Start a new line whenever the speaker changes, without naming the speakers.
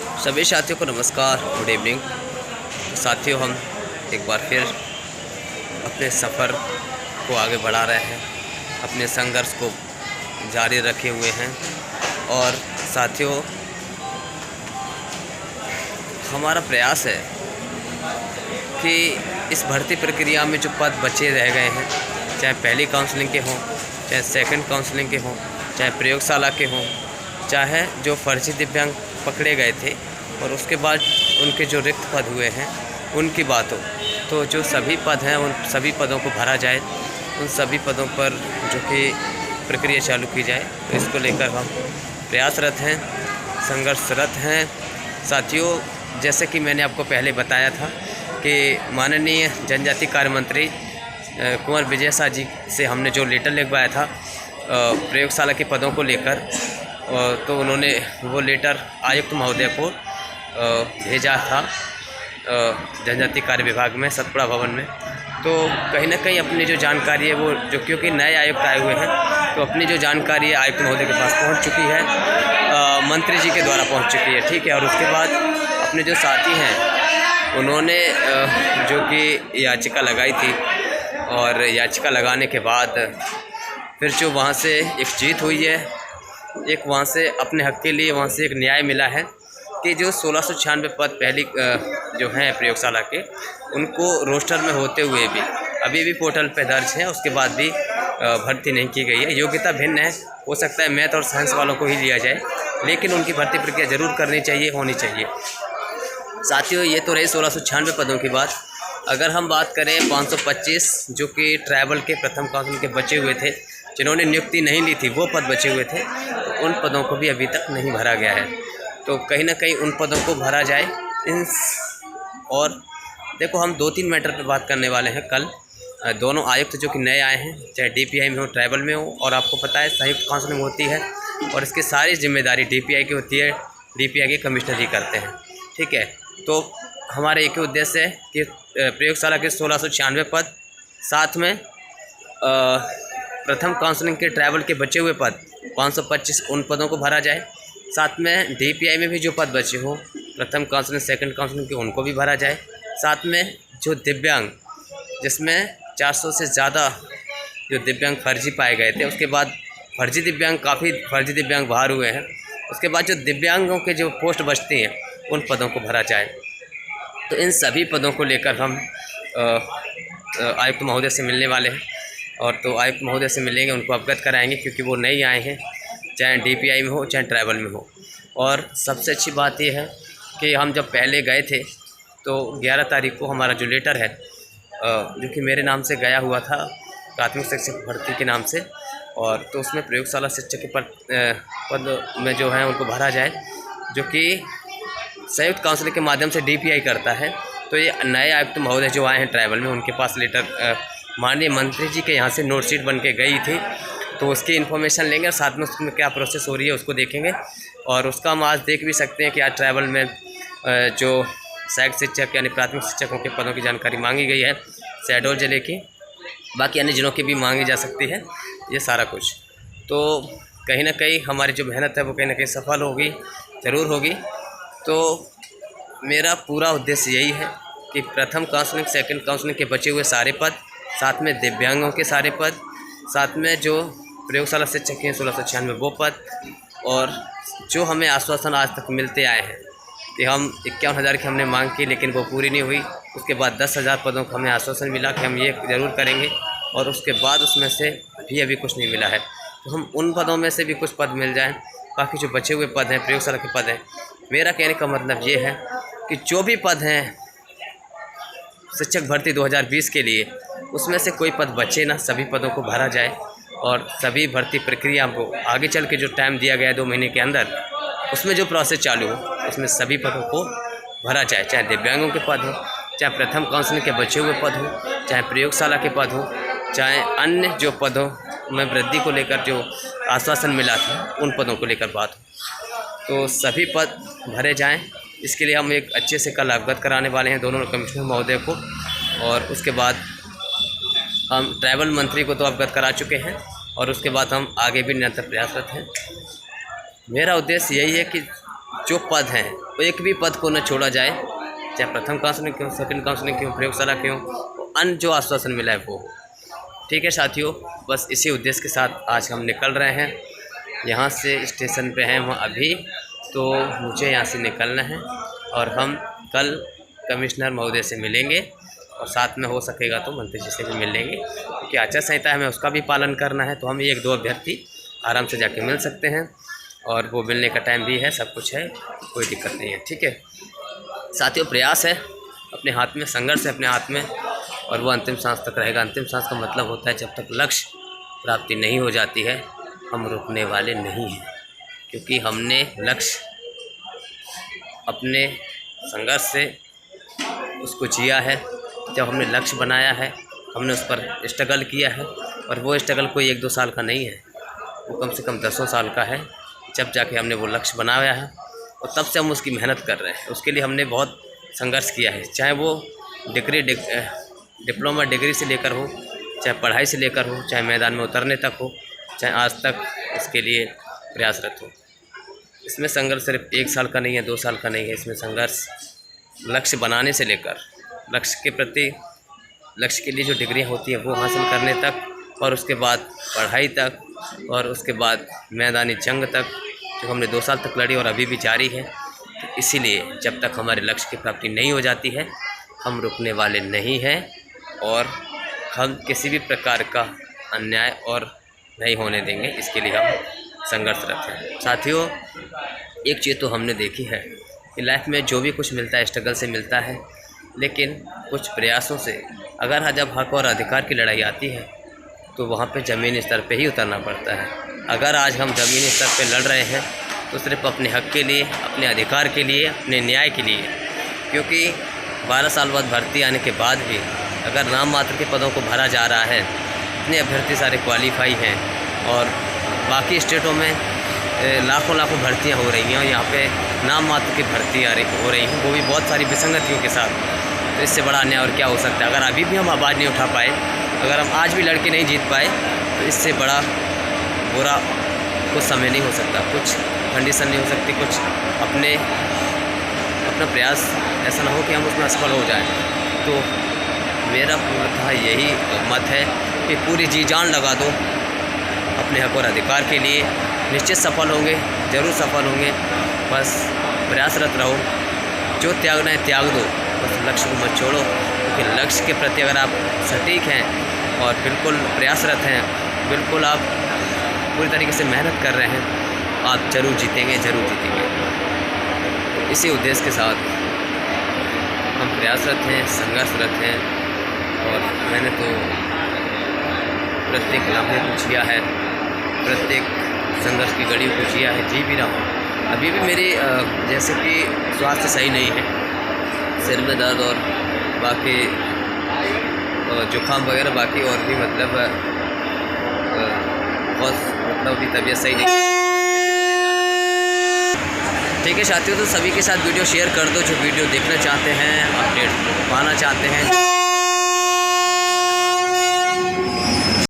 सभी साथियों को नमस्कार, गुड इवनिंग। साथियों, हम एक बार फिर अपने सफ़र को आगे बढ़ा रहे हैं, अपने संघर्ष को जारी रखे हुए हैं। और साथियों, हमारा प्रयास है कि इस भर्ती प्रक्रिया में जो पद बचे रह गए हैं, चाहे पहली काउंसलिंग के हों, चाहे सेकंड काउंसलिंग के हों, चाहे प्रयोगशाला के हों, चाहे जो फर्जी दिव्यांग पकड़े गए थे और उसके बाद उनके जो रिक्त पद हुए हैं उनकी बात हो, तो जो सभी पद हैं उन सभी पदों को भरा जाए, उन सभी पदों पर जो कि प्रक्रिया चालू की जाए। तो इसको लेकर हम प्रयासरत हैं, संघर्षरत हैं। साथियों, जैसे कि मैंने आपको पहले बताया था कि माननीय जनजाति कार्य मंत्री कुंवर विजय शाह जी से हमने जो लेटर लिखवाया था प्रयोगशाला के पदों को लेकर, तो उन्होंने वो लेटर आयुक्त महोदय को भेजा था जनजाति कार्य विभाग में, सतपुड़ा भवन में। तो कहीं ना कहीं अपनी जो जानकारी है वो, जो क्योंकि नए आयुक्त आए हुए हैं, तो अपनी जो जानकारी है आयुक्त महोदय के पास पहुंच चुकी है, मंत्री जी के द्वारा पहुंच चुकी है, ठीक है। और उसके बाद अपने जो साथी हैं उन्होंने जो कि याचिका लगाई थी, और याचिका लगाने के बाद फिर जो वहाँ से एक जीत हुई है, एक वहाँ से अपने हक़ के लिए वहाँ से एक न्याय मिला है कि जो 1696 पद पहली जो हैं प्रयोगशाला के, उनको रोस्टर में होते हुए भी अभी भी पोर्टल पे दर्ज है, उसके बाद भी भर्ती नहीं की गई है। योग्यता भिन्न है, हो सकता है मैथ और साइंस वालों को ही लिया जाए, लेकिन उनकी भर्ती प्रक्रिया ज़रूर करनी चाहिए, होनी चाहिए। साथियों, ये तो रही 1696 पदों की बात। अगर हम बात करें 525 जो कि ट्राइबल के प्रथम काउंसिल के बचे हुए थे, जिन्होंने नियुक्ति नहीं ली थी, वो पद बचे हुए थे, तो उन पदों को भी अभी तक नहीं भरा गया है। तो कहीं ना कहीं उन पदों को भरा जाए। और देखो, हम 2-3 मैटर पे बात करने वाले हैं कल। दोनों आयुक्त जो कि नए आए हैं, चाहे डीपीआई में हो, ट्राइबल में हो, और आपको पता है संयुक्त काउंसलिंग होती है और इसकी सारी जिम्मेदारी डीपीआई की होती है, डीपीआई के कमिश्नर ही करते हैं, ठीक है। तो हमारे एक ही उद्देश्य है कि प्रयोगशाला के 1696 पद, साथ में प्रथम काउंसलिंग के ट्राइबल के बचे हुए पद 525, उन पदों को भरा जाए। साथ में डीपीआई में भी जो पद बचे हों प्रथम काउंसलिंग सेकंड काउंसलिंग के, उनको भी भरा जाए। साथ में जो दिव्यांग, जिसमें 400 से ज़्यादा जो दिव्यांग फर्जी पाए गए थे, उसके बाद फर्जी दिव्यांग बाहर हुए हैं, उसके बाद जो दिव्यांगों के जो पोस्ट बचती हैं उन पदों को भरा जाए। तो इन सभी पदों को लेकर हम आयुक्त महोदय से मिलने वाले हैं, और तो आयुक्त महोदय से मिलेंगे, उनको अवगत कराएंगे, क्योंकि वो नए आए हैं, चाहे डीपीआई में हो चाहे ट्राइबल में हो। और सबसे अच्छी बात यह है कि हम जब पहले गए थे तो 11 तारीख को हमारा जो लेटर है जो कि मेरे नाम से गया हुआ था प्राथमिक शिक्षक भर्ती के नाम से, और तो उसमें प्रयोगशाला शिक्षक के पद में जो है उनको भरा जाए, जो कि संयुक्त काउंसिलिंग के माध्यम से डीपीआई करता है। तो ये नए आयुक्त महोदय जो आए हैं ट्राइबल में, उनके पास लेटर माननीय मंत्री जी के यहाँ से नोट शीट बन के गई थी, तो उसकी इन्फॉर्मेशन लेंगे और साथ में उसमें क्या प्रोसेस हो रही है उसको देखेंगे। और उसका हम आज देख भी सकते हैं कि आज ट्राइबल में जो सहायक शिक्षक यानी प्राथमिक शिक्षकों के पदों की जानकारी मांगी गई है शहडोल जिले की, बाकी अन्य जिलों की भी मांगी जा सकती है, ये सारा कुछ। तो कहीं ना कहीं हमारी जो मेहनत है वो कहीं ना कहीं सफल होगी, ज़रूर होगी। तो मेरा पूरा उद्देश्य यही है कि प्रथम काउंसलिंग सेकंड काउंसलिंग के बचे हुए सारे पद, साथ में दिव्यांगों के सारे पद, साथ में जो प्रयोगशाला शिक्षक हैं 1696 वो पद, और जो हमें आश्वासन आज तक मिलते आए हैं कि हम 51,000 की हमने मांग की लेकिन वो पूरी नहीं हुई, उसके बाद 10,000 पदों का हमें आश्वासन मिला कि हम ये ज़रूर करेंगे, और उसके बाद उसमें से अभी कुछ नहीं मिला है। तो हम उन पदों में से भी कुछ पद मिल जाएँ, बाकी जो बचे हुए पद हैं प्रयोगशाला के पद हैं। मेरा कहने का मतलब ये है कि जो भी पद हैं शिक्षक भर्ती 2020 के लिए, उसमें से कोई पद बचे ना, सभी पदों को भरा जाए, और सभी भर्ती प्रक्रिया को आगे चल के जो टाइम दिया गया है 2 महीने के अंदर, उसमें जो प्रोसेस चालू हो उसमें सभी पदों को भरा जाए, चाहे दिव्यांगों के पद हो, चाहे प्रथम काउंसलिंग के बचे हुए पद हो, चाहे प्रयोगशाला के पद हो, चाहे अन्य जो पदों में वृद्धि को लेकर जो आश्वासन मिला था उन पदों को लेकर बात हो, तो सभी पद भरे जाएं। इसके लिए हम एक अच्छे से कल अवगत कराने वाले हैं दोनों कमिश्नर महोदय को, और उसके बाद हम ट्राइबल मंत्री को तो अवगत करा चुके हैं, और उसके बाद हम आगे भी निरंतर प्रयासरत हैं। मेरा उद्देश्य यही है कि जो पद हैं वो एक भी पद को न छोड़ा जाए, चाहे प्रथम काउंसलिंग क्यों, सेकंड काउंसलिंग क्यों, प्रयोगशाला क्यों, अन्य जो आश्वासन मिला है वो। ठीक है साथियों, बस इसी उद्देश्य के साथ आज हम निकल रहे हैं। यहाँ से स्टेशन पे हैं हम अभी, तो मुझे यहाँ से निकलना है और हम कल कमिश्नर महोदय से मिलेंगे और साथ में हो सकेगा तो मंत्री जी से भी मिल लेंगे, क्योंकि आचार संहिता हमें उसका भी पालन करना है। तो हम 1-2 अभ्यर्थी आराम से जाके मिल सकते हैं और वो मिलने का टाइम भी है, सब कुछ है, कोई दिक्कत नहीं है। ठीक है साथियों, प्रयास है अपने हाथ में, संघर्ष है अपने हाथ में, और वो अंतिम सांस तक रहेगा। अंतिम सांस का मतलब होता है जब तक लक्ष्य प्राप्ति नहीं हो जाती है हम रुकने वाले नहीं हैं, क्योंकि हमने लक्ष्य अपने संघर्ष से उसको जिया है। जब हमने लक्ष्य बनाया है, हमने उस पर स्ट्रगल किया है, और वो स्ट्रगल कोई 1-2 साल का नहीं है, वो कम से कम 10 साल का है। जब जाके हमने वो लक्ष्य बनाया है और तब से हम उसकी मेहनत कर रहे हैं। उसके लिए हमने बहुत संघर्ष किया है, चाहे वो डिप्लोमा डिग्री से लेकर हो, चाहे पढ़ाई से लेकर हो, चाहे मैदान में उतरने तक हो, चाहे आज तक इसके लिए प्रयासरत हो। इसमें संघर्ष सिर्फ 1 साल का नहीं है, 2 साल का नहीं है, इसमें संघर्ष लक्ष्य बनाने से लेकर लक्ष्य के प्रति, लक्ष्य के लिए जो डिग्रियाँ होती हैं वो हासिल करने तक, और उसके बाद पढ़ाई तक, और उसके बाद मैदानी जंग तक, जो हमने 2 साल तक लड़ी और अभी भी जारी है। तो इसीलिए जब तक हमारे लक्ष्य की प्राप्ति नहीं हो जाती है हम रुकने वाले नहीं हैं, और हम किसी भी प्रकार का अन्याय और नहीं होने देंगे। इसके लिए हम संघर्षरत हैं। साथियों, एक चीज़ तो हमने देखी है कि लाइफ में जो भी कुछ मिलता है स्ट्रगल से मिलता है, लेकिन कुछ प्रयासों से अगर जब हक और अधिकार की लड़ाई आती है तो वहाँ पे ज़मीनी स्तर पे ही उतरना पड़ता है। अगर आज हम ज़मीनी स्तर पे लड़ रहे हैं तो सिर्फ अपने हक के लिए, अपने अधिकार के लिए, अपने न्याय के लिए, क्योंकि 12 साल बाद भर्ती आने के बाद भी अगर नाम मात्र के पदों को भरा जा रहा है, इतने अभ्यर्थी सारे क्वालिफाई हैं, और बाकी स्टेटों में लाखों भर्तियाँ हो रही हैं और यहाँ पे नाम मात्र की भर्ती हो रही हैं, वो भी बहुत सारी विसंगतियों के साथ। तो इससे बड़ा अन्याय और क्या हो सकता है। अगर अभी भी हम आवाज़ नहीं उठा पाए, अगर हम आज भी लड़के नहीं जीत पाए, तो इससे बड़ा बुरा कुछ समय नहीं हो सकता, कुछ कंडीशन नहीं हो सकती, कुछ अपना प्रयास ऐसा ना हो कि हम उसमें असफल हो जाएं। तो मेरा पूर्णतः यही मत है कि पूरी जी जान लगा दो अपने हक और अधिकार के लिए, निश्चित सफल होंगे, ज़रूर सफल होंगे। बस प्रयासरत रहो, जो त्यागना है त्याग दो, बस लक्ष्य को मत छोड़ो, क्योंकि लक्ष्य के प्रति अगर आप सटीक हैं और बिल्कुल प्रयासरत हैं, बिल्कुल आप पूरी तरीके से मेहनत कर रहे हैं, आप ज़रूर जीतेंगे, ज़रूर जीतेंगे। तो इसी उद्देश्य के साथ हम प्रयासरत हैं, संघर्षरत हैं, और मैंने तो प्रत्येक लम्हे को जिया है, प्रत्येक संघर्ष की घड़ी को जिया है, जी भी रहा हूँ। अभी भी मेरी जैसे कि स्वास्थ्य सही नहीं है, सिर में दर्द और बाकी जुकाम वगैरह, बाकी और भी मतलब बहुत अभी तबीयत सही नहीं। ठीक है साथियों, तो सभी के साथ वीडियो शेयर कर दो जो वीडियो देखना चाहते हैं, अपडेट पाना चाहते हैं।